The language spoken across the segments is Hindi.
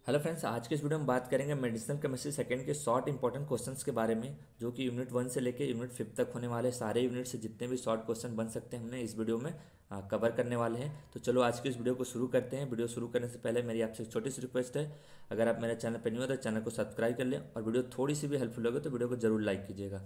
हेलो फ्रेंड्स, आज के इस वीडियो में बात करेंगे मेडिसिनल केमिस्ट्री सेकंड के शॉर्ट इंपॉर्टेंट क्वेश्चंस के बारे में, जो कि यूनिट 1 से लेकर यूनिट 5 तक होने वाले सारे यूनिट से जितने भी शॉर्ट क्वेश्चन बन सकते हैं हमने इस वीडियो में कवर करने वाले हैं। तो चलो आज की इस वीडियो को शुरू करते हैं। वीडियो शुरू करने से पहले मेरी आपसे एक छोटी सी रिक्वेस्ट है, अगर आप मेरे चैनल पर न्यू हो तो चैनल को सब्सक्राइब कर लें और वीडियो थोड़ी सी भी हेल्पफुल होगी तो वीडियो को जरूर लाइक कीजिएगा।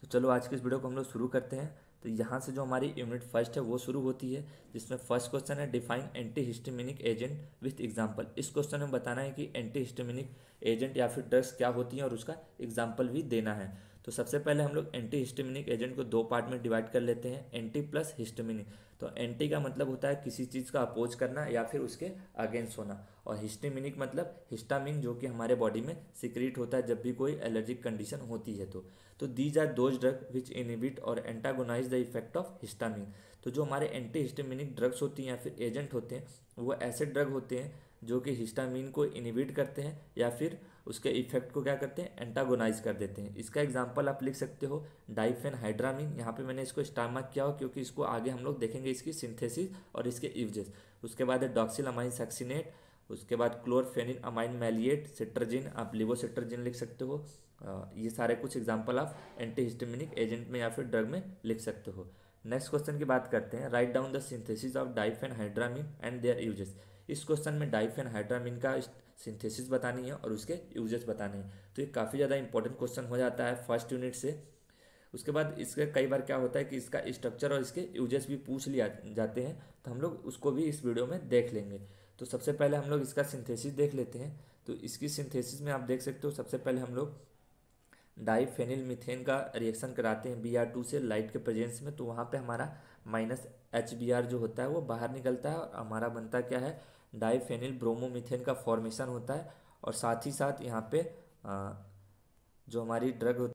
तो चलो आज की इस वीडियो को हम लोग शुरू करते हैं। तो यहाँ से जो हमारी यूनिट फर्स्ट है वो शुरू होती है, जिसमें फर्स्ट क्वेश्चन है define anti histaminic agent with example. इस क्वेश्चन में बताना है कि एंटी हिस्टामिनिक एजेंट या फिर ड्रग्स क्या होती हैं और उसका एग्जाम्पल भी देना है। तो सबसे पहले हम लोग एंटी हिस्टामिनिक एजेंट को दो पार्ट में डिवाइड कर लेते हैं, एंटी प्लस हिस्टामिनिक। तो एंटी का मतलब होता है किसी चीज़ का अपोज करना या फिर उसके अगेंस्ट होना, और हिस्टामिनिक मतलब हिस्टामिन, जो कि हमारे बॉडी में सिक्रीट होता है जब भी कोई एलर्जिक कंडीशन होती है। तो these are those drug which inhibit और antagonize the effect of histamine. तो जो हमारे एंटी हिस्टामिनिक ड्रग्स होती हैं या फिर एजेंट होते हैं, वो ऐसे ड्रग होते हैं जो कि हिस्टामिन को इनहिबिट करते हैं या फिर उसके इफेक्ट को क्या करते हैं, एंटागोनाइज कर देते हैं। इसका एग्जांपल आप लिख सकते हो डाइफेनहाइड्रामिन। यहाँ पे मैंने इसको स्टार मार्क किया हो क्योंकि इसको आगे हम लोग देखेंगे इसकी सिंथेसिस और इसके यूजेस। उसके बाद है डॉक्सिलामाइन सक्सिनेट, उसके बाद क्लोरफेनिन अमाइन मैलिएट, सिट्रजिन, आप लिवोसिट्रजिन लिख सकते हो। ये सारे कुछ एग्जांपल आप एंटी हिस्टामिनिक एजेंट में या फिर ड्रग में लिख सकते हो। नेक्स्ट क्वेश्चन की बात करते हैं, write down the synthesis of diphenhydramine and their uses. इस क्वेश्चन में डाइफेनहाइड्रामिन का सिंथेसिस बतानी है और उसके यूजेस बताने हैं। तो ये काफ़ी ज़्यादा इंपॉर्टेंट क्वेश्चन हो जाता है फर्स्ट यूनिट से। उसके बाद इसके कई बार क्या होता है कि इसका स्ट्रक्चर और इसके यूजेस भी पूछ लिया जाते हैं, तो हम लोग उसको भी इस वीडियो में देख लेंगे। तो सबसे पहले हम लोग इसका सिंथेसिस देख लेते हैं। तो इसकी सिंथेसिस में आप देख सकते हो, सबसे पहले हम लोग डाइफेनिल मीथेन का रिएक्शन कराते हैं Br2 से लाइट के प्रेजेंस में। तो वहाँ पे हमारा -HBr जो होता है वो बाहर निकलता है और हमारा बनता क्या है, डाइफेनिल ब्रोमोमीथेन का फॉर्मेशन होता है। और साथ ही साथ यहाँ पे जो हमारी ड्रग होती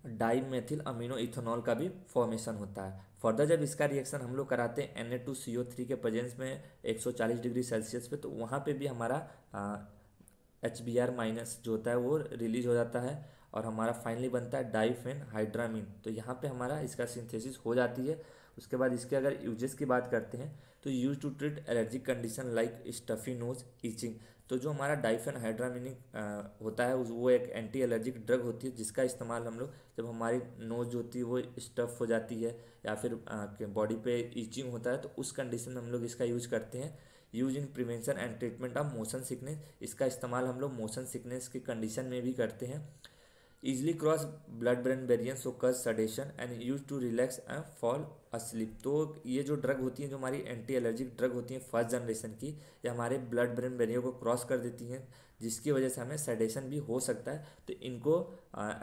है डाइमेथिल अमीनो इथेनॉल का भी फॉर्मेशन होता है। फर्दर जब इसका रिएक्शन हम लोग कराते हैं Na2CO3 के प्रेजेंस में 140 डिग्री सेल्सियस पे, तो वहाँ पे भी हमारा HBr- जो होता है वो रिलीज हो जाता है और हमारा फाइनली बनता है डाइफेनहाइड्रामिन। तो यहाँ पे हमारा इसका सिंथेसिस हो जाती है। उसके बाद इसके अगर यूजेस की बात करते हैं तो use to treat allergic condition like stuffy nose itching. तो जो हमारा डाइफेनहाइड्रामिनिक होता है वो एक एंटी एलर्जिक ड्रग होती है, जिसका इस्तेमाल हम लोग जब हमारी नोज होती है वो स्टफ हो जाती है या फिर बॉडी पे ईचिंग होता है, तो उस कंडीशन में हम लोग इसका यूज करते हैं। Use in prevention and treatment of motion sickness. इसका इस्तेमाल हम लोग मोशन सिकनेस की कंडीशन में भी करते हैं। Easily cross blood brain barrier so cause sedation and use to relax and fall asleep. तो ये जो ड्रग होती हैं, जो हमारी एंटी एलर्जिक ड्रग होती हैं फर्स्ट जनरेशन की, ये हमारे ब्लड ब्रेन बैरियर को क्रॉस कर देती हैं, जिसकी वजह से हमें सडेशन भी हो सकता है। तो इनको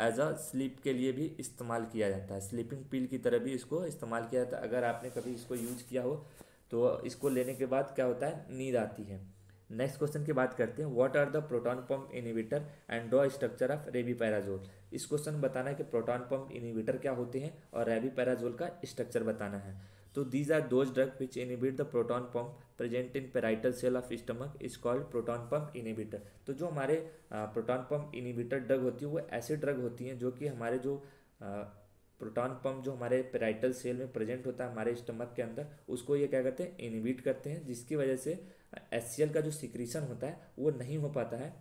एज अ स्लीप के लिए भी इस्तेमाल किया जाता है, स्लीपिंग पिल की तरह भी इसको इस्तेमाल किया जाता है। अगर आपने कभी इसको यूज किया हो तो इसको लेने के बाद क्या होता है, नींद आती है। नेक्स्ट क्वेश्चन की बात करते हैं, what are the proton pump inhibitor and draw structure of rabeprazole. इस क्वेश्चन में बताना है कि प्रोटॉन पंप इनहिबिटर क्या होते हैं और रेबीपैराजोल का स्ट्रक्चर बताना है। तो these are those drug which inhibit the proton pump present in parietal cell of stomach is called proton pump inhibitor. तो जो हमारे प्रोटॉन पंप इनहिबिटर ड्रग होती है वो ऐसी ड्रग होती हैं जो कि हमारे जो प्रोटॉन पंप जो हमारे पेराइटल सेल में प्रेजेंट होता है हमारे स्टमक के अंदर, उसको ये क्या करते हैं, इनहिबिट करते हैं, जिसकी वजह से HCl का जो सिक्रीशन होता है वो नहीं हो पाता है।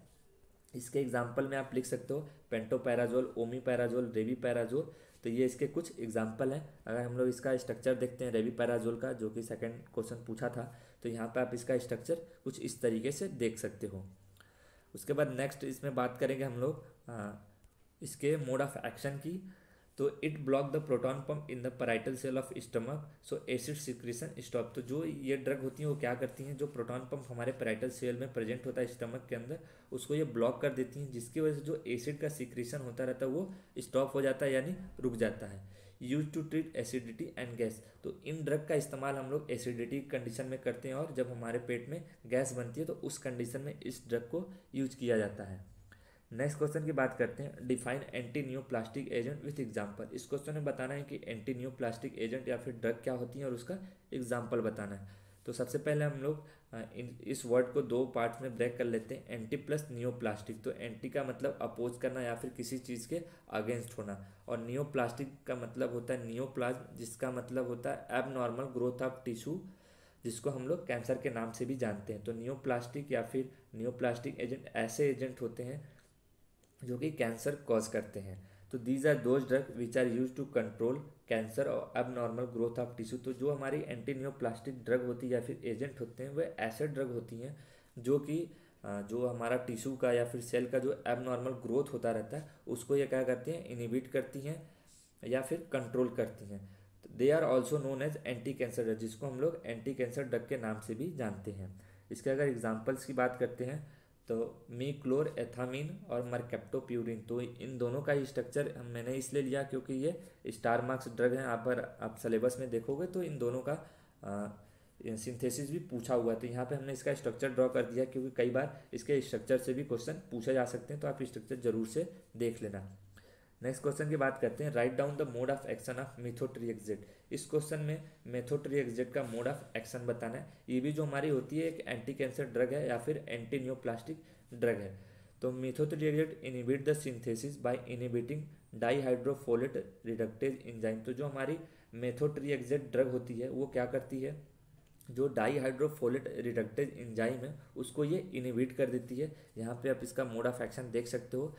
इसके एग्जाम्पल में आप लिख सकते हो पेंटोपैराजोल, ओमीपैराजोल, रेबीपैराजोल। तो ये इसके कुछ एग्जाम्पल हैं। अगर हम लोग इसका स्ट्रक्चर देखते हैं रेबीपैराजोल का, जो कि सेकंड क्वेश्चन पूछा था, तो यहाँ पे आप इसका स्ट्रक्चर कुछ इस तरीके से देख सकते हो। उसके बाद नेक्स्ट इसमें बात करेंगे हम लोग इसके मोड ऑफ एक्शन की। तो it block the proton pump in the parietal cell of stomach so acid secretion stop. तो जो ये ड्रग होती हैं वो क्या करती हैं, जो प्रोटॉन पंप हमारे पैराइटल सेल में प्रेजेंट होता है स्टमक के अंदर, उसको ये ब्लॉक कर देती हैं, जिसकी वजह से जो एसिड का सिक्रीशन होता रहता है वो स्टॉप हो जाता है यानी रुक जाता है। Use to treat acidity and gas. तो इन ड्रग का इस्तेमाल हम लोग एसिडिटी कंडीशन में करते हैं और जब हमारे पेट में गैस बनती है तो उस कंडीशन में इस ड्रग को यूज किया जाता है। नेक्स्ट क्वेश्चन की बात करते हैं, define anti neoplastic agent with example. इस क्वेश्चन में बताना है कि एंटी न्यूप्लास्टिक एजेंट या फिर ड्रग क्या होती है और उसका एग्जांपल बताना है। तो सबसे पहले हम लोग इस वर्ड को दो पार्ट्स में ब्रेक कर लेते हैं, एंटी प्लस नियोप्लास्टिक। तो एंटी का मतलब अपोज करना या फिर किसी चीज़ के अगेंस्ट होना, और नियोप्लास्टिक का मतलब होता है नियोप्लाज्म, जिसका मतलब होता है एब नॉर्मल ग्रोथ ऑफ टिश्यू जिसको हम लोग कैंसर के नाम से भी जानते हैं। तो नियोप्लास्टिक या फिर नियोप्लास्टिक एजेंट ऐसे एजेंट होते हैं जो कि कैंसर कॉज करते हैं। तो these are those drug which are use to control cancer और अब नॉर्मल ग्रोथ ऑफ टिश्यू। तो जो हमारी एंटी नियोप्लास्टिक ड्रग होती है या फिर एजेंट होते हैं वह ऐसे ड्रग होती हैं जो कि जो हमारा टिश्यू का या फिर सेल का जो एब नॉर्मल ग्रोथ होता रहता है उसको ये क्या करती हैं, इनिबिट करती हैं या फिर कंट्रोल करती हैं। They are also known as anti cancer drug, जिसको हम लोग एंटी कैंसर ड्रग के नाम से भी जानते हैं। इसके अगर एग्जाम्पल्स की बात करते हैं तो मीक्लोर एथामीन और मरकेप्टोप्यूरिन, तो इन दोनों का ही स्ट्रक्चर मैंने इसलिए लिया क्योंकि ये स्टार मार्क्स ड्रग हैं। आप सिलेबस में देखोगे तो इन दोनों का सिंथेसिस भी पूछा हुआ है। तो यहाँ पे हमने इसका स्ट्रक्चर ड्रॉ कर दिया क्योंकि कई बार इसके स्ट्रक्चर से भी क्वेश्चन पूछे जा सकते हैं, तो आप स्ट्रक्चर जरूर से देख लेना। नेक्स्ट क्वेश्चन की बात करते हैं, write down the mode of action of methotrexate. इस क्वेश्चन में मेथोट्रिएक्सेट का मोड ऑफ एक्शन बताना है। ये भी जो हमारी होती है एक एंटी कैंसर ड्रग है या फिर एंटी नियोप्लास्टिक ड्रग है। तो methotrexate inhibit the synthesis by inhibiting dihydrofolate reductase enzyme. तो जो हमारी मेथोट्रिएक्सेट ड्रग होती है वो क्या करती है, जो डाईहाइड्रोफोलेट रिडक्टेज एंजाइम है उसको ये इनिबिट कर देती है। यहाँ पे आप इसका मोड ऑफ एक्शन देख सकते हो।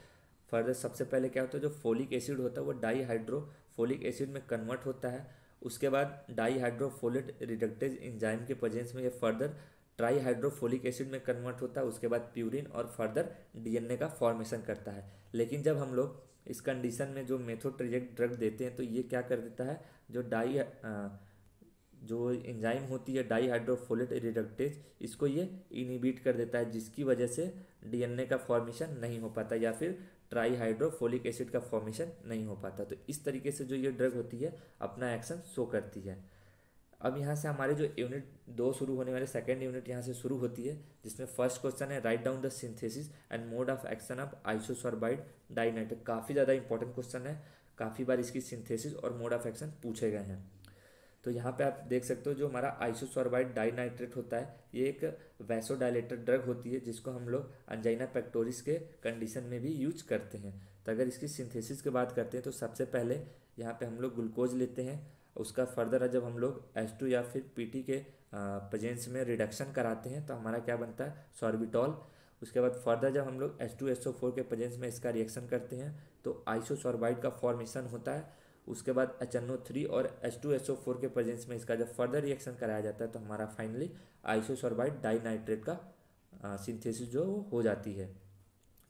फर्दर सबसे पहले क्या होता है, जो फोलिक एसिड होता है वो डाईहाइड्रोफोलिक एसिड में कन्वर्ट होता है। उसके बाद डाईहाइड्रोफोलेट रिडक्टेज एंजाइम के प्रेजेंस में ये फर्दर ट्राईहाइड्रोफोलिक एसिड में कन्वर्ट होता है। उसके बाद प्यूरिन और फर्दर डीएनए का फॉर्मेशन करता है। लेकिन जब हम लोग इस कंडीशन में जो मेथोट्रिएक्सेट ड्रग देते हैं तो ये क्या कर देता है, जो एंजाइम होती है डाईहाइड्रोफोलेट रिडक्टेज, इसको ये इनिबिट कर देता है, जिसकी वजह से डीएनए का फॉर्मेशन नहीं हो पाता या फिर ट्राईहाइड्रोफोलिक एसिड का फॉर्मेशन नहीं हो पाता। तो इस तरीके से जो ये ड्रग होती है अपना एक्शन शो करती है। अब यहाँ से हमारे जो यूनिट 2 शुरू होने वाले सेकेंड यूनिट यहाँ से शुरू होती है, जिसमें फर्स्ट क्वेश्चन है right down the synthesis and mode of action of आइसोसोर्बाइड dinitrate. काफ़ी ज़्यादा इंपॉर्टेंट क्वेश्चन है, काफ़ी बार इसकी सिंथेसिस और मोड ऑफ एक्शन पूछे गए हैं। तो यहाँ पे आप देख सकते हो जो हमारा आइसोसोर्बाइड डाइनाइट्रेट होता है ये एक वैसोडाइलेटर ड्रग होती है, जिसको हम लोग अंजाइना पेक्टोरिस के कंडीशन में भी यूज करते हैं। तो अगर इसकी सिंथेसिस की बात करते हैं तो सबसे पहले यहाँ पे हम लोग ग्लूकोज लेते हैं। उसका फर्दर जब हम लोग H2 या फिर पीटी के प्रेजेंस में रिडक्शन कराते हैं तो हमारा क्या बनता है, सॉर्बिटॉल। उसके बाद फर्दर जब हम लोग H2SO4 के प्रेजेंस में इसका रिएक्शन करते हैं तो आइसोसोर्बाइड का फॉर्मेशन होता है। उसके बाद HNO3 और H2SO4 के प्रेजेंस में इसका जब फर्दर रिएक्शन कराया जाता है तो हमारा फाइनली आइसोसोर्बाइड डाइनाइट्रेट का सिंथेसिस जो हो जाती है।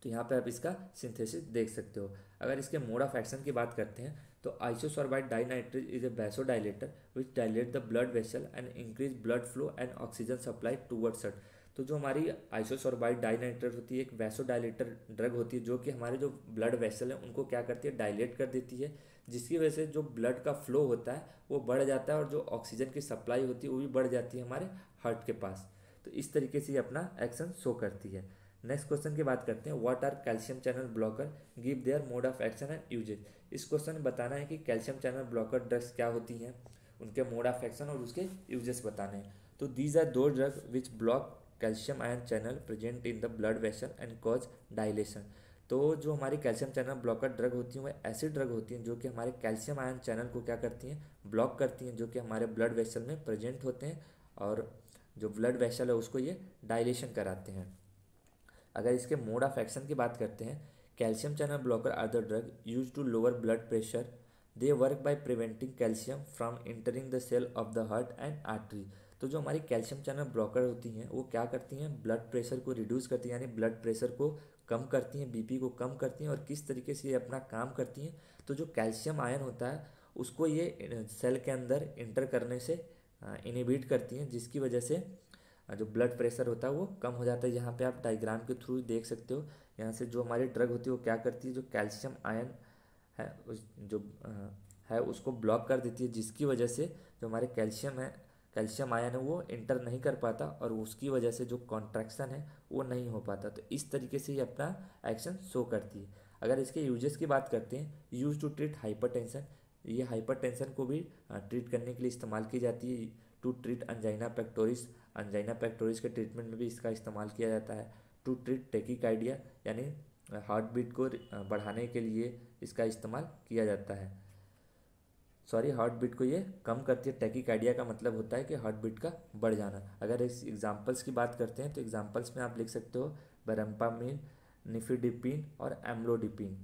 तो यहाँ पे आप इसका सिंथेसिस देख सकते हो। अगर इसके मोड ऑफ एक्शन की बात करते हैं तो आइसोसोर्बाइड dinitrate is a vasodilator which dilate the blood vessel and increase blood flow and oxygen supply towards it. तो जो हमारी आइसोसोर्बाइड डाइनाइट्रेट होती है एक वैसोडाइलेटर ड्रग होती है जो कि हमारे जो ब्लड वेसल है उनको क्या करती है, डायलेट कर देती है, जिसकी वजह से जो ब्लड का फ्लो होता है वो बढ़ जाता है और जो ऑक्सीजन की सप्लाई होती है वो भी बढ़ जाती है हमारे हार्ट के पास। तो इस तरीके से ये अपना एक्शन शो करती है। नेक्स्ट क्वेश्चन की बात करते हैं, what are calcium channel blocker, give their mode of action and usages. इस क्वेश्चन में बताना है कि कैल्शियम चैनल ब्लॉकर ड्रग्स क्या होती हैं, उनके मोड ऑफ एक्शन और उसके यूजेस बताने हैं। तो दीज आर दो drug which block calcium ion channel present in the blood vessel and cause dilation. तो जो हमारी कैल्शियम चैनल ब्लॉकर ड्रग होती हैं वह ऐसी ड्रग होती हैं जो कि हमारे कैल्शियम आयन चैनल को क्या करती हैं, ब्लॉक करती हैं, जो कि हमारे ब्लड वेसल में प्रेजेंट होते हैं और जो ब्लड वेसल है उसको ये डायलेशन कराते हैं। अगर इसके मोड ऑफ एक्शन की बात करते हैं, calcium channel blocker are the drug use to lower blood pressure. They work by preventing calcium from entering the cell of the heart and artery. तो जो हमारी कैल्शियम चैनल ब्लॉकर होती हैं वो क्या करती हैं, ब्लड प्रेशर को रिड्यूस करती हैं, यानी ब्लड प्रेशर को कम करती हैं, बीपी को कम करती हैं। और किस तरीके से ये अपना काम करती हैं, तो जो कैल्शियम आयन होता है उसको ये सेल के अंदर इंटर करने से इनिबिट करती हैं, जिसकी वजह से जो ब्लड प्रेशर होता है वो कम हो जाता है। यहाँ पे आप डायग्राम के थ्रू देख सकते हो, यहाँ से जो हमारी ड्रग होती है वो क्या करती है, जो कैल्शियम आयन है है उसको ब्लॉक कर देती है, जिसकी वजह से जो हमारे कैल्शियम आयन है वो इंटर नहीं कर पाता और उसकी वजह से जो कॉन्ट्रैक्शन है वो नहीं हो पाता। तो इस तरीके से ये अपना एक्शन शो करती है। अगर इसके यूजेस की बात करते हैं, यूज टू ट्रीट हाइपरटेंशन, ये हाइपरटेंशन को भी ट्रीट करने के लिए इस्तेमाल की जाती है। To treat angina pectoris, angina pectoris के ट्रीटमेंट में भी इसका इस्तेमाल किया जाता है। टू ट्रीट टेकिकार्डिया, यानी हार्ट बीट को बढ़ाने के लिए इसका इस्तेमाल किया जाता है। सॉरी हार्ट बीट को ये कम करती है। टैकीकार्डिया का मतलब होता है कि हार्ट बीट का बढ़ जाना। अगर इस एग्जांपल्स की बात करते हैं तो एग्जांपल्स में आप लिख सकते हो बेरम्पामिन, निफिडिपिन और एम्लोडिपिन,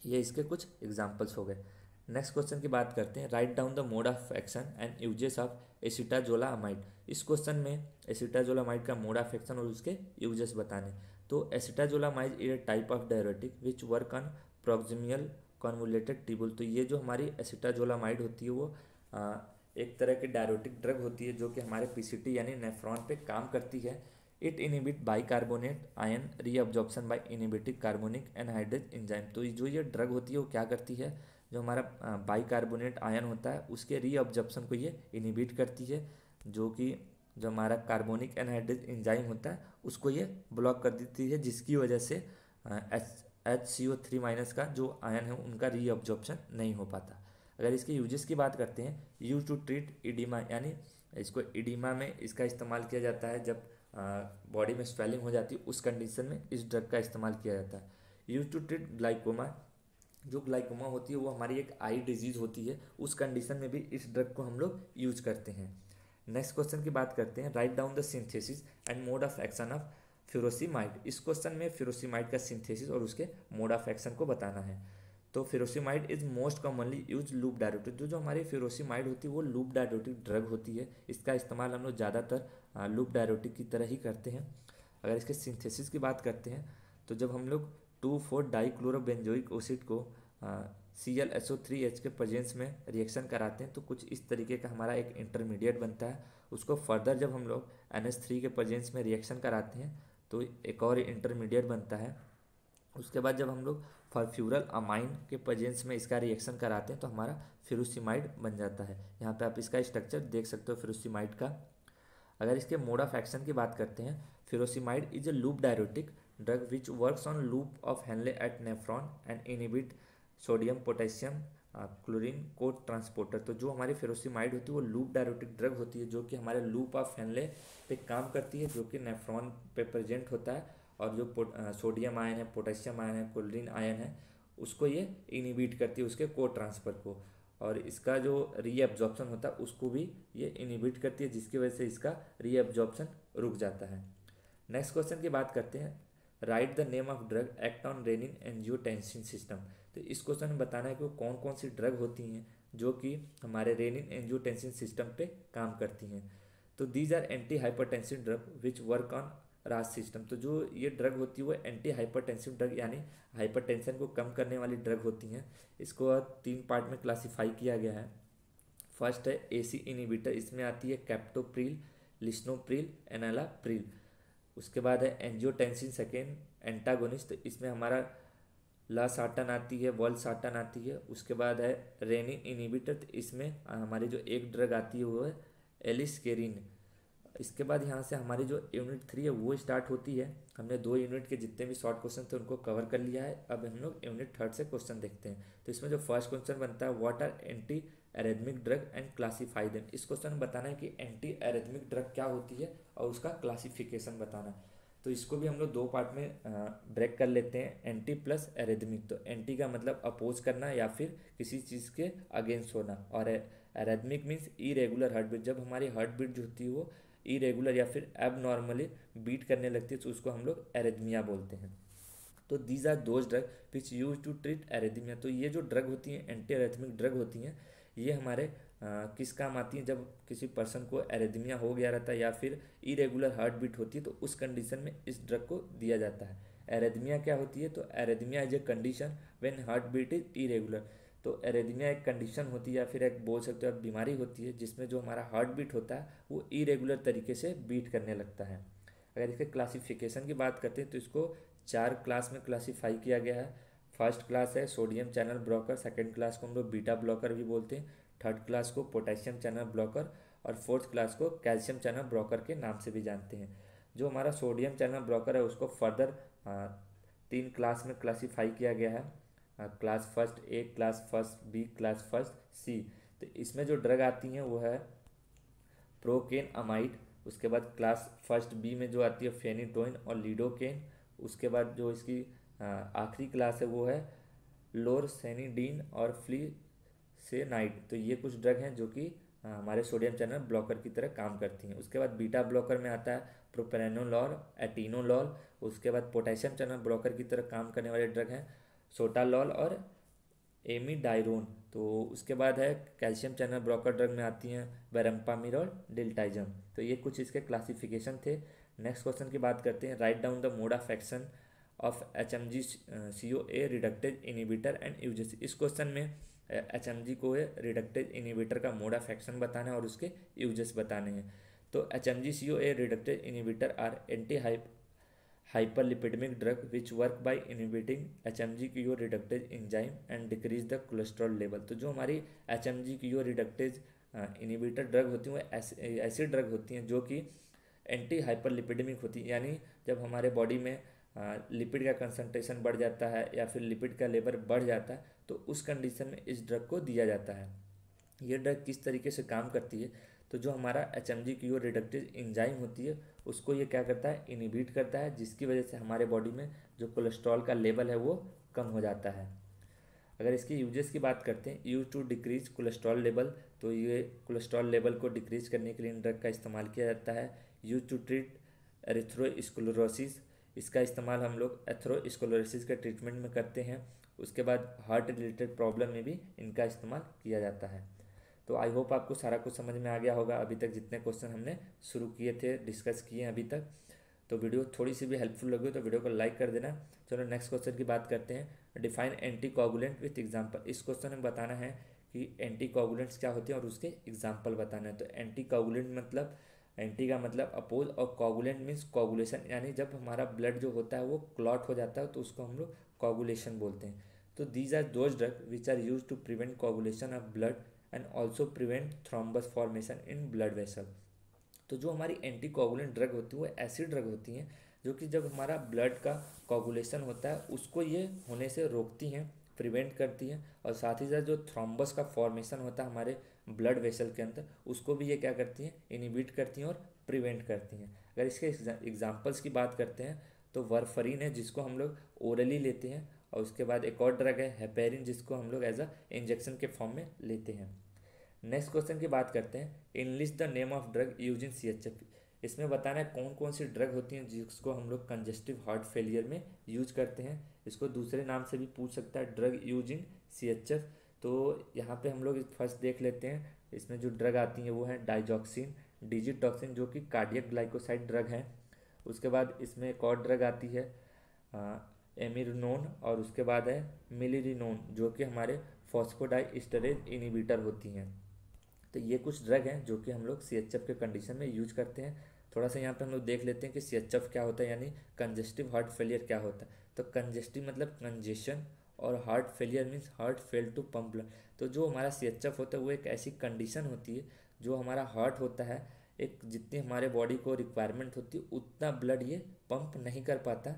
ये इसके कुछ एग्जांपल्स हो गए। नेक्स्ट क्वेश्चन की बात करते हैं, write down the mode of action and uses of acetazolamide. इस क्वेश्चन में एसिटाजोलामाइड का मोड ऑफ एक्शन और उसके यूजेस बताने। तो acetazolamide is a type of diuretic which work on proximal convoluted tubule. तो ये जो हमारी एसिटाजोलामाइड होती है वो एक तरह की डायरेटिक ड्रग होती है जो कि हमारे पीसीटी यानी नेफ्रॉन पे काम करती है। It inhibit bicarbonate ion reabsorption by inhibiting carbonic anhydrase enzyme. तो जो ये ड्रग होती है वो क्या करती है, जो हमारा बाइकार्बोनेट आयन होता है उसके रीअब्जॉर्प्शन को ये इनिबिट करती है, जो कि जो हमारा कार्बोनिक एनहाइड्रेज एंजाइम होता है उसको ये ब्लॉक कर देती है, जिसकी वजह से HCO3 माइनस का जो आयन है उनका रीअब्जॉर्प्शन नहीं हो पाता। अगर इसके यूजेस की बात करते हैं, यूज टू ट्रीट इडीमा, यानी इसको इडीमा में इसका इस्तेमाल किया जाता है जब बॉडी में स्वेलिंग हो जाती है, उस कंडीशन में इस ड्रग का इस्तेमाल किया जाता है। यूज टू ट्रीट ग्लाइकोमा, जो ग्लाइकोमा होती है वो हमारी एक आई डिजीज़ होती है, उस कंडीशन में भी इस ड्रग को हम लोग यूज करते हैं। नेक्स्ट क्वेश्चन की बात करते हैं, write down the synthesis and mode of action of furosemide. इस क्वेश्चन में फ्यूरोसिमाइड का सिंथेसिस और उसके मोड ऑफ एक्शन को बताना है। तो furosemide is most commonly use loop diuretic. जो हमारी फ्यूरोसिमाइड होती है वो लूप डायरेटिक ड्रग होती है, इसका इस्तेमाल हम लोग ज़्यादातर लूप डायरेटिक की तरह ही करते हैं। अगर इसके सिंथेसिस की बात करते हैं तो जब हम लोग 2,4 डाइक्लोरोबेंजोइक एसिड को ClSO3H के प्रेजेंस में रिएक्शन कराते हैं तो कुछ इस तरीके का हमारा एक इंटरमीडिएट बनता है। उसको फर्दर जब हम लोग NH3 के प्रेजेंस में रिएक्शन कराते हैं तो एक और इंटरमीडिएट बनता है। उसके बाद जब हम लोग फॉर्फ्यूरल अमाइन के प्रेजेंस में इसका रिएक्शन कराते हैं तो हमारा फ्यूरोसिमाइड बन जाता है। यहाँ पे आप इसका स्ट्रक्चर देख सकते हो फ्यूरोसिमाइड का। अगर इसके मोड ऑफ एक्शन की बात करते हैं, furosemide is a loop diuretic drug which works on loop of Henle at nephron and inhibit sodium potassium chlorine co transporter. तो जो हमारी फ्यूरोसिमाइड होती है वो लूप डायरेटिक ड्रग होती है जो कि हमारे लूप ऑफ हेनले पे काम करती है, जो कि नेफ्रॉन पे प्रेजेंट होता है, और जो सोडियम आयन है, पोटेशियम आयन है, क्लोरीन आयन है, उसको ये इनिबिट करती है, उसके को ट्रांसफर को, और इसका जो रीअब्जॉर्प्शन होता है उसको भी ये इनिबिट करती है, जिसकी वजह से इसका रीअब्जॉर्प्शन रुक जाता है। नेक्स्ट क्वेश्चन की बात करते हैं, right the name of drug act on renin angiotensin system. तो इस क्वेश्चन में बताना है कि वो कौन कौन सी ड्रग होती हैं जो कि हमारे रेनिन एंजियोटेंसिन सिस्टम पे काम करती हैं। तो these are anti hypertensive drug which work on RAS system. तो जो ये ड्रग होती है वो एंटी हाइपरटेंसिव ड्रग यानी हाइपरटेंशन को कम करने वाली ड्रग होती हैं। इसको 3 पार्ट में क्लासीफाई किया गया है। फर्स्ट है AC इनिबिटर, इसमें आती है कैप्टोप्रिल, लिस्नोप्रिल, एनालाप्रिल। उसके बाद है एंजियोटेंसिन सेकेंड एंटागोनिस्ट, तो इसमें हमारा लासार्टन आती है, वॉल्सार्टन आती है। उसके बाद है रेनिन इनिबिटर, तो इसमें हमारी जो एक ड्रग आती है वो है एलिस्केरिन। इसके बाद यहाँ से हमारी जो यूनिट 3 है वो स्टार्ट होती है। हमने 2 यूनिट के जितने भी शॉर्ट क्वेश्चन थे उनको कवर कर लिया है। अब हम लोग यूनिट 3 से क्वेश्चन देखते हैं। तो इसमें जो फर्स्ट क्वेश्चन बनता है, what are anti arrhythmic drug and classify them. इस क्वेश्चन में बताना है कि एंटी एरेथमिक ड्रग क्या होती है और उसका क्लासिफिकेशन बताना है। तो इसको भी हम लोग 2 पार्ट में ब्रेक कर लेते हैं, एंटी प्लस एरेथमिक। तो एंटी का मतलब अपोज करना या फिर किसी चीज़ के अगेंस्ट होना, और एरेथमिक मीन्स इरेगुलर हार्ट बीट। जब हमारी हार्ट बीट जो होती है वो इरेगुलर या फिर एब नॉर्मली बीट करने लगती है तो उसको हम लोग एरेथमिया बोलते हैं। तो these are those drug which use to treat arrhythmia. तो ये जो ड्रग होती हैं एंटी एरेथमिक ड्रग होती हैं, ये हमारे किस काम आती हैं, जब किसी पर्सन को एरेथमिया हो गया रहता है या फिर इरेगुलर हार्ट बीट होती है तो उस कंडीशन में इस ड्रग को दिया जाता है। एरेथमिया क्या होती है, तो arrhythmia is a condition when heart beat is irregular. तो एरेथमिया एक कंडीशन होती है या फिर एक बोल सकते हो आप बीमारी होती है जिसमें जो हमारा हार्ट बीट होता है वो इरेगुलर तरीके से बीट करने लगता है। अगर इसके क्लासिफिकेशन की बात करते हैं तो इसको 4 क्लास में क्लासीफाई किया गया है। फर्स्ट क्लास है sodium channel blocker, second class को हम लोग बीटा ब्लॉकर भी बोलते हैं, थर्ड क्लास को पोटेशियम चैनल ब्लॉकर, और फोर्थ क्लास को कैल्शियम चैनल ब्लॉकर के नाम से भी जानते हैं। जो हमारा सोडियम चैनल ब्लॉकर है उसको फर्दर 3 क्लास में क्लासीफाई किया गया है, class first A, class first B, class first C. तो इसमें जो ड्रग आती हैं वो है प्रोकेन अमाइड। उसके बाद क्लास फर्स्ट बी में जो आती है फेनिटोइन और लीडोकेन। उसके बाद जो इसकी आखिरी क्लास है वो है लोरसेनिडीन और से नाइट। तो ये कुछ ड्रग हैं जो कि हमारे सोडियम चैनल ब्लॉकर की तरह काम करती हैं। उसके बाद बीटा ब्लॉकर में आता है प्रोप्रानोलॉल, एटिनोलॉल। उसके बाद पोटेशियम चैनल ब्लॉकर की तरह काम करने वाले ड्रग हैं सोटालॉल और एमिडाइरोन। तो उसके बाद है कैल्शियम चैनल ब्लॉकर ड्रग में आती हैं वेरम्पामिर और डिल्टाइजम। तो ये कुछ इसके क्लासिफिकेशन थे। नेक्स्ट क्वेश्चन की बात करते हैं, write down the mode of action of HMG CoA reductase inhibitor and uses. इस क्वेश्चन में HMG CoA रिडक्टेज इनिबिटर का मोड ऑफ एक्शन बताना है और उसके यूजेस बताने हैं। तो HMG CoA reductase inhibitor are anti hyperlipidemic drug which work by inhibiting HMG-CoA reductase enzyme and decrease the cholesterol level। तो जो हमारी HMG-CoA reductase इनिबिटर ड्रग होती हैं वो ऐसी ड्रग होती हैं जो कि एंटी हाइपरलिपिडेमिक होती है, यानी जब हमारे बॉडी में लिपिड का कंसंट्रेशन बढ़ जाता है या फिर लिपिड का लेवल बढ़ जाता है तो उस कंडीशन में इस ड्रग को दिया जाता है। ये ड्रग किस तरीके से काम करती है, तो जो हमारा HMG-CoA रिडक्टेज एंजाइम होती है उसको ये क्या करता है, इनिबिट करता है, जिसकी वजह से हमारे बॉडी में जो कोलेस्ट्रॉल का लेवल है वो कम हो जाता है। अगर इसके यूजेस की बात करते हैं, use to decrease cholesterol level, तो ये कोलेस्ट्रॉल लेवल को डिक्रीज करने के लिए इन ड्रग का इस्तेमाल किया जाता है। यूज टू ट्रीट एरिथ्रोस्क्लेरोसिस, इसका इस्तेमाल हम लोग एथ्रोस्क्लेरोसिस के ट्रीटमेंट में करते हैं। उसके बाद हार्ट रिलेटेड प्रॉब्लम में भी इनका इस्तेमाल किया जाता है। तो आई होप आपको सारा कुछ समझ में आ गया होगा। अभी तक जितने क्वेश्चन हमने शुरू किए थे, डिस्कस किए हैं अभी तक, तो वीडियो थोड़ी सी भी हेल्पफुल लगी तो वीडियो को लाइक कर देना। चलो नेक्स्ट क्वेश्चन की बात करते हैं, define anti coagulant with example. इस क्वेश्चन में बताना है कि एंटी कोगुलेंट्स क्या होते हैं और उसके एग्जाम्पल बताना है। तो एंटी कोगुलेंट मतलब, एंटी का मतलब अपोज और कोगुलेंट मीन्स कोगुलेशन, यानी जब हमारा ब्लड जो होता है वो क्लॉट हो जाता है तो उसको हम लोग कोगुलेशन बोलते हैं। तो these are those drug which are use to prevent coagulation of blood and also prevent thrombus formation in blood vessel. तो जो हमारी एंटी कोगुलेंट ड्रग होती है वो ऐसी ड्रग होती हैं जो कि जब हमारा ब्लड का कोगुलेशन होता है उसको ये होने से रोकती हैं, प्रिवेंट करती हैं, और साथ ही साथ जो थ्रोम्बस का फॉर्मेशन होता है हमारे ब्लड वेसल के अंदर उसको भी ये क्या करती हैं, इनिबिट करती हैं और प्रिवेंट करती हैं। अगर इसके एग्जाम्पल्स की बात करते हैं तो वारफरीन है जिसको हम लोग ओरली लेते हैं, और उसके बाद एक और ड्रग है हेपेरिन जिसको हम लोग एज अ इंजेक्शन के फॉर्म में लेते हैं। नेक्स्ट क्वेश्चन की बात करते हैं, enlist the name of drug use in CHF। इसमें बताना है कौन कौन सी ड्रग होती हैं जिसको हम लोग कंजेस्टिव हार्ट फेलियर में यूज करते हैं। इसको दूसरे नाम से भी पूछ सकता है, ड्रग यूज इन CHF। तो यहाँ पे हम लोग फर्स्ट देख लेते हैं, इसमें जो ड्रग आती हैं वो है डाइजॉक्सिन, डिजिटॉक्सिन जो कि कार्डियक ग्लाइकोसाइड ड्रग है। उसके बाद इसमें एक और ड्रग आती है एमिरनोन, और उसके बाद है मिलिरिनोन जो कि हमारे फॉस्फोडाइस्टरेज इनिबिटर होती हैं। तो ये कुछ ड्रग हैं जो कि हम लोग CHF के कंडीशन में यूज करते हैं। थोड़ा सा यहाँ पे हम लोग देख लेते हैं कि CHF क्या होता है, यानी कंजेस्टिव हार्ट फेलियर क्या होता है। तो कंजेस्टिव मतलब कंजेशन, और heart failure means heart fail to pump blood. तो जो हमारा CHF होता है वो एक ऐसी कंडीशन होती है जो हमारा हार्ट होता है, एक जितनी हमारे बॉडी को रिक्वायरमेंट होती है उतना ब्लड ये पंप नहीं कर पाता।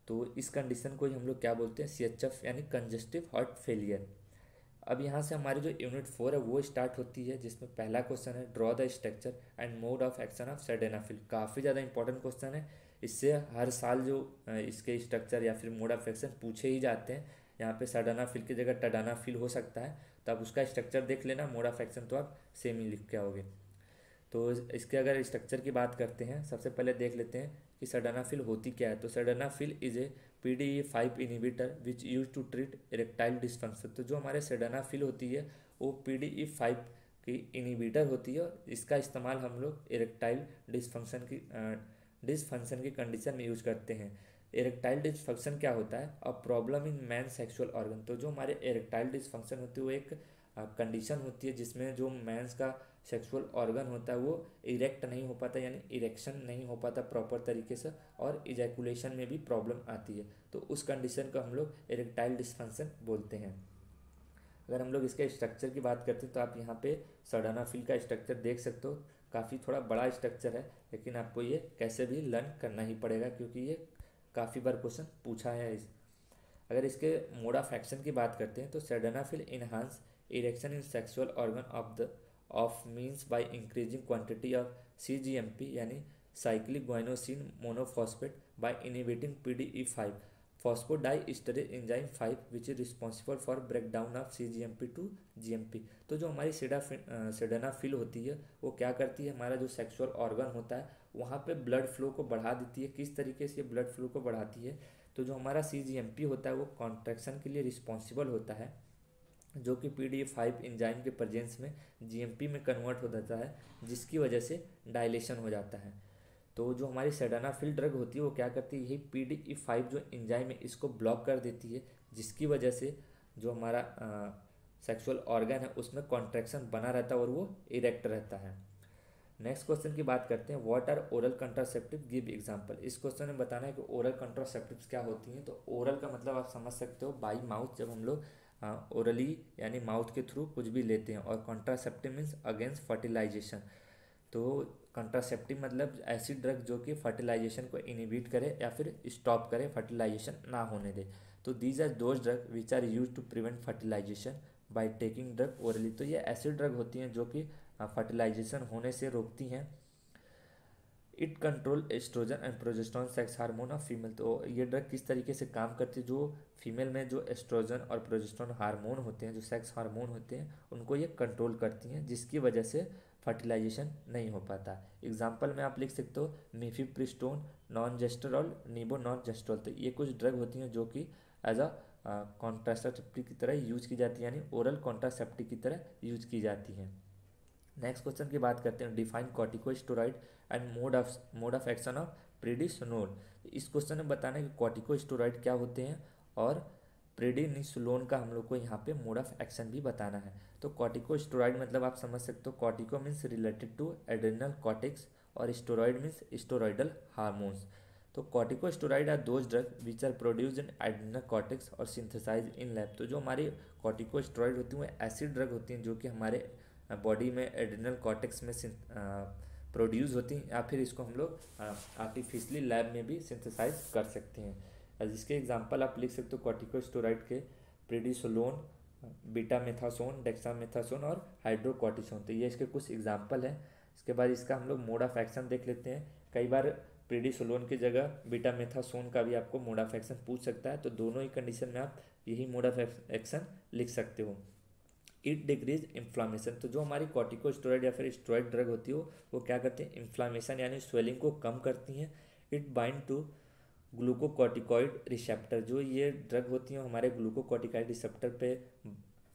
तो इस कंडीशन को ही हम लोग क्या बोलते हैं, CHF यानी कंजेस्टिव हार्ट फेलियर। अब यहाँ से हमारी जो यूनिट 4 है वो स्टार्ट होती है, जिसमें पहला क्वेश्चन है draw the structure and mode of action of sildenafil. काफ़ी ज़्यादा इंपॉर्टेंट क्वेश्चन है, इससे हर साल जो इसके स्ट्रक्चर या फिर मोड ऑफ एक्शन पूछे ही जाते हैं। यहाँ पे सल्डेनाफिल की जगह टडानाफिल हो सकता है, तो आप उसका स्ट्रक्चर देख लेना, मोड ऑफ एक्शन तो आप सेम ही लिख के आओगे। तो इसके अगर स्ट्रक्चर की बात करते हैं, सबसे पहले देख लेते हैं कि सल्डेनाफिल होती क्या है। तो sildenafil is a PDE5 inhibitor which use to treat erectile dysfunction. तो जो हमारे सल्डेनाफिल होती है वो PDE5 की इनिबिटर होती है, और इसका इस्तेमाल हम लोग इरेक्टाइल डिस्फंक्शन की कंडीशन में यूज करते हैं। इरेक्टाइल डिस्फंक्शन क्या होता है, a problem in man sexual organ. तो जो हमारे इरेक्टाइल डिस्फंक्शन होती है वो एक कंडीशन होती है जिसमें जो मैंस का सेक्सुअल ऑर्गन होता है वो इरेक्ट नहीं हो पाता, यानी इरेक्शन नहीं हो पाता प्रॉपर तरीके से, और इजैकुलेशन में भी प्रॉब्लम आती है। तो उस कंडीशन को हम लोग इरेक्टाइल डिस्फंक्शन बोलते हैं। अगर हम लोग इसके स्ट्रक्चर की बात करते हैं तो आप यहाँ पे सल्डेनाफिल का स्ट्रक्चर देख सकते हो, काफ़ी थोड़ा बड़ा स्ट्रक्चर है, लेकिन आपको ये कैसे भी लर्न करना ही पड़ेगा क्योंकि ये काफ़ी बार क्वेश्चन पूछा है। अगर इसके मोड ऑफ एक्शन की बात करते हैं तो sildenafil enhance erection in sexual organ of means by increasing quantity of CGMP यानी cyclic guanosine monophosphate by inhibiting PDE5 phosphodiesterase enzyme 5 which is responsible for break down of CGMP to GMP। तो जो हमारी सिडानाफिल होती है वो क्या करती है, हमारा जो सेक्सुअल ऑर्गन होता है वहाँ पे ब्लड फ्लो को बढ़ा देती है। किस तरीके से ब्लड फ्लो को बढ़ाती है, तो जो हमारा CGMP होता है वो कॉन्ट्रैक्शन के लिए रिस्पॉन्सिबल होता है, जो कि PDE5 एंजाइम के प्रेजेंस में GMP में कन्वर्ट हो जाता है, जिसकी वजह से डायलेशन हो जाता है। तो जो हमारी सेडानाफिल ड्रग होती है वो क्या करती है, यही PDE5 जो एंजाइम है इसको ब्लॉक कर देती है, जिसकी वजह से जो हमारा सेक्सुअल ऑर्गन है उसमें कॉन्ट्रैक्शन बना रहता है और वो इरेक्ट रहता है। नेक्स्ट क्वेश्चन की बात करते हैं, what are oral contraceptive, give example. इस क्वेश्चन में बताना है कि ओरल कंट्रासेप्टिव्स क्या होती हैं। तो ओरल का मतलब आप समझ सकते हो बाई माउथ, जब हम लोग ओरली यानी माउथ के थ्रू कुछ भी लेते हैं, और कंट्रासेप्टिव मीन्स अगेंस्ट फर्टिलाइजेशन। तो कंट्रासेप्टिव मतलब ऐसी ड्रग जो कि फर्टिलाइजेशन को इनिबिट करे या फिर स्टॉप करे, फर्टिलाइजेशन ना होने दे। तो these are those drug which are use to prevent fertilization by taking drug orally. तो ये ऐसी ड्रग होती हैं जो कि फर्टिलाइजेशन होने से रोकती हैं। It control estrogen and progesterone sex hormone of female. तो ये ड्रग किस तरीके से काम करती है, जो फीमेल में जो एस्ट्रोजन और प्रोजेस्टेरोन हार्मोन होते हैं, जो सेक्स हार्मोन होते हैं, उनको ये कंट्रोल करती हैं, जिसकी वजह से फर्टिलाइजेशन नहीं हो पाता। एग्जाम्पल में आप लिख सकते हो मिफिप्रिस्टोन, नॉन जेस्टेरॉल, निबो नॉन जेस्ट्रॉल। तो ये कुछ ड्रग होती हैं जो कि एज अ कॉन्ट्रासेप्टिव की तरह यूज की जाती है, यानी ओरल कॉन्ट्रासेप्टिव की तरह यूज की जाती हैं। नेक्स्ट क्वेश्चन की बात करते हैं, define corticosteroid and mode of action of prednisolone. इस क्वेश्चन में बताना है कि कॉर्टिकोस्टेरॉइड क्या होते हैं और प्रेडिनिसोलोन का हम लोग को यहाँ पे मोड ऑफ एक्शन भी बताना है। तो कॉर्टिकोस्टेरॉइड मतलब आप समझ सकते हो, cortico means related to adrenal cortex और स्टेरॉइड मीन्स स्टेरॉइडल हार्मोन्स। तो corticosteroid are those drug which are produced in adrenal cortex और सिंथेसाइज इन लैब। तो जो हमारी कॉर्टिकोस्टेरॉइड होती हैं वो ऐसी ड्रग होती हैं जो कि हमारे बॉडी में एड्रेनल कॉर्टेक्स में प्रोड्यूस होती हैं, या फिर इसको हम लोग आर्टिफिशियली लैब में भी सिंथेसाइज कर सकते हैं। जिसके एग्जांपल आप लिख सकते हो कॉर्टिकोस्टेरॉइड के प्रेडिसोलोन, बीटामेथासोन, डेक्सामेथासोन और हाइड्रोकॉर्टिसोन। तो ये इसके कुछ एग्जांपल हैं। इसके बाद इसका हम लोग मोड ऑफ एक्शन देख लेते हैं। कई बार प्रेडिसोलोन की जगह बीटामेथासोन का भी आपको मोड ऑफ एक्शन पूछ सकता है, तो दोनों ही कंडीशन में आप यही मोड ऑफ एक्शन लिख सकते हो। It decrease inflammation. तो जो हमारी कॉर्टिकोस्टेरॉइड या फिर स्टेरॉइड ड्रग होती है वो क्या करती है, इन्फ्लामेशन यानी स्वेलिंग को कम करती हैं। It bind to glucocorticoid receptor. जो ये ड्रग होती हैं हमारे ग्लूकोकॉर्टिकॉइड रिसेप्टर पे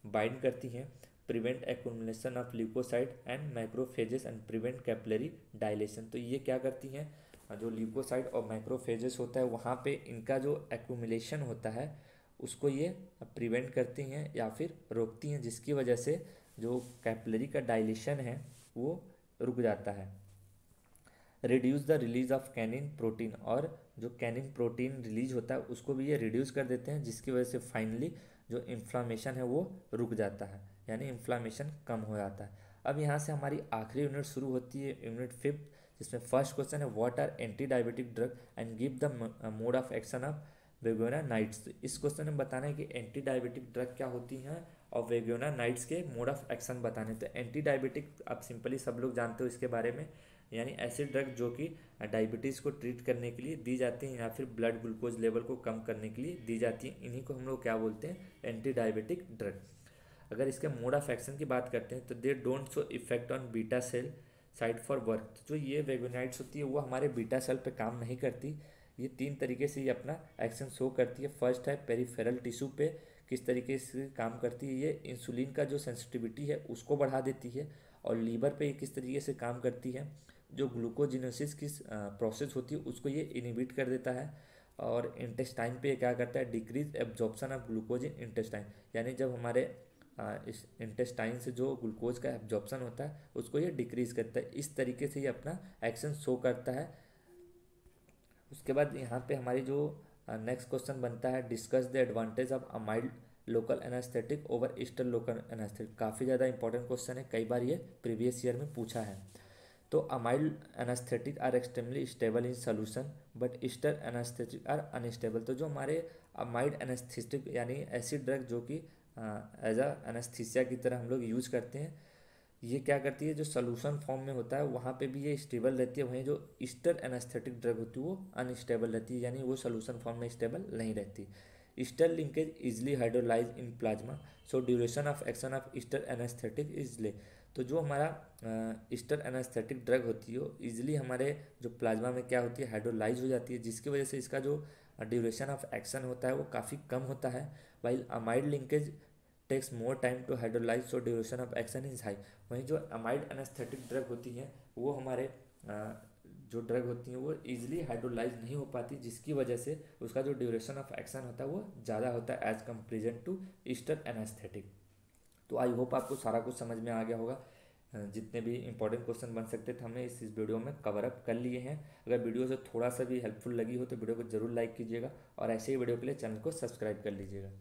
बाइंड करती हैं। Prevent accumulation of leukocyte and macrophages and prevent capillary dilation. तो ये क्या करती हैं, जो ल्यूकोसाइड और मैक्रोफेजेस होता है वहाँ पे इनका जो एक्यूमुलेशन होता है उसको ये प्रिवेंट करती हैं या फिर रोकती हैं, जिसकी वजह से जो कैपिलरी का डायलेशन है वो रुक जाता है। Reduce the release of kinin protein. और जो कैनिन प्रोटीन रिलीज होता है उसको भी ये रिड्यूस कर देते हैं, जिसकी वजह से फाइनली जो इन्फ्लामेशन है वो रुक जाता है, यानी इन्फ्लामेशन कम हो जाता है। अब यहाँ से हमारी आखिरी यूनिट शुरू होती है, यूनिट 5, जिसमें फर्स्ट क्वेश्चन है what are anti diabetic drug and give the mode of action of biguanides. इस क्वेश्चन में बताना है कि एंटी डायबिटिक ड्रग क्या होती हैं और वेगोनाइट्स के मोड ऑफ एक्शन बताने। तो एंटी डायबिटिक आप सिंपली सब लोग जानते हो इसके बारे में, यानी ऐसी ड्रग जो कि डायबिटीज़ को ट्रीट करने के लिए दी जाती हैं या फिर ब्लड ग्लूकोज लेवल को कम करने के लिए दी जाती हैं। इन्हीं को हम लोग क्या बोलते हैं, एंटी डायबिटिक ड्रग। अगर इसके मोड ऑफ एक्शन की बात करते हैं तो they don't show effect on beta sell side for work. जो ये वेगोनाइट्स होती है वो हमारे बीटा सेल पे काम नहीं करती। ये 3 तरीके से ये अपना एक्शन शो करती है। फर्स्ट है पेरिफेरल टिश्यू पे किस तरीके से काम करती है, ये इंसुलिन का जो सेंसिटिविटी है उसको बढ़ा देती है। और लीवर पे ये किस तरीके से काम करती है, जो ग्लूकोजिनोसिस की प्रोसेस होती है उसको ये इनिबिट कर देता है। और इंटेस्टाइन पे क्या करता है, decrease absorption of glucose in intestine, यानी जब हमारे इस इंटेस्टाइन से जो ग्लूकोज का एब्जॉर्प्शन होता है उसको ये डिक्रीज करता है। इस तरीके से ये अपना एक्शन शो करता है। उसके बाद यहाँ पे हमारी जो नेक्स्ट क्वेश्चन बनता है, discuss the advantage of a mild local anaesthetic over eastern local anaesthetic. काफ़ी ज़्यादा इंपॉर्टेंट क्वेश्चन है, कई बार ये प्रीवियस ईयर में पूछा है। तो amide anaesthetic are extremely stable in solution but ester anaesthetic are unstable. तो जो हमारे अमाइल्ड एनास्थेटिक यानी ऐसी ड्रग जो कि एज अ एनास्थीसिया की तरह हम लोग यूज करते हैं, ये क्या करती है, जो सोल्यूशन फॉर्म में होता है वहाँ पे भी ये स्टेबल रहती है, वहीं जो ईस्टर एनास्थेटिक ड्रग होती है वो अनस्टेबल रहती है, यानी वो सोल्यूशन फॉर्म में स्टेबल नहीं रहती। Easter linkage easily hydrolyse in plasma, so duration of action of Easter anaesthetic easily. तो जो हमारा ईस्टर एनास्थेटिक ड्रग होती है वो ईजिली हमारे जो प्लाज्मा में क्या होती है, हाइड्रोलाइज हो जाती है, जिसकी वजह से इसका जो ड्यूरेशन ऑफ एक्शन होता है वो काफ़ी कम होता है। While amide linkage takes more time to hydrolyze, so duration of action is high. वहीं जो अमाइड एनास्थेटिक ड्रग होती हैं वो हमारे जो ड्रग होती हैं वो ईजिली हाइड्रोलाइज नहीं हो पाती, जिसकी वजह से उसका जो ड्यूरेशन ऑफ एक्शन होता है वो ज़्यादा होता है as comparison to ester anaesthetic. तो आई होप आपको सारा कुछ समझ में आ गया होगा। जितने भी इंपॉर्टेंट क्वेश्चन बन सकते थे हमने इस वीडियो में कवर अप कर लिए हैं। अगर वीडियो से थोड़ा सा भी हेल्पफुल लगी हो तो वीडियो को जरूर लाइक कीजिएगा और ऐसे ही वीडियो के लिए चैनल को सब्सक्राइब कर लीजिएगा।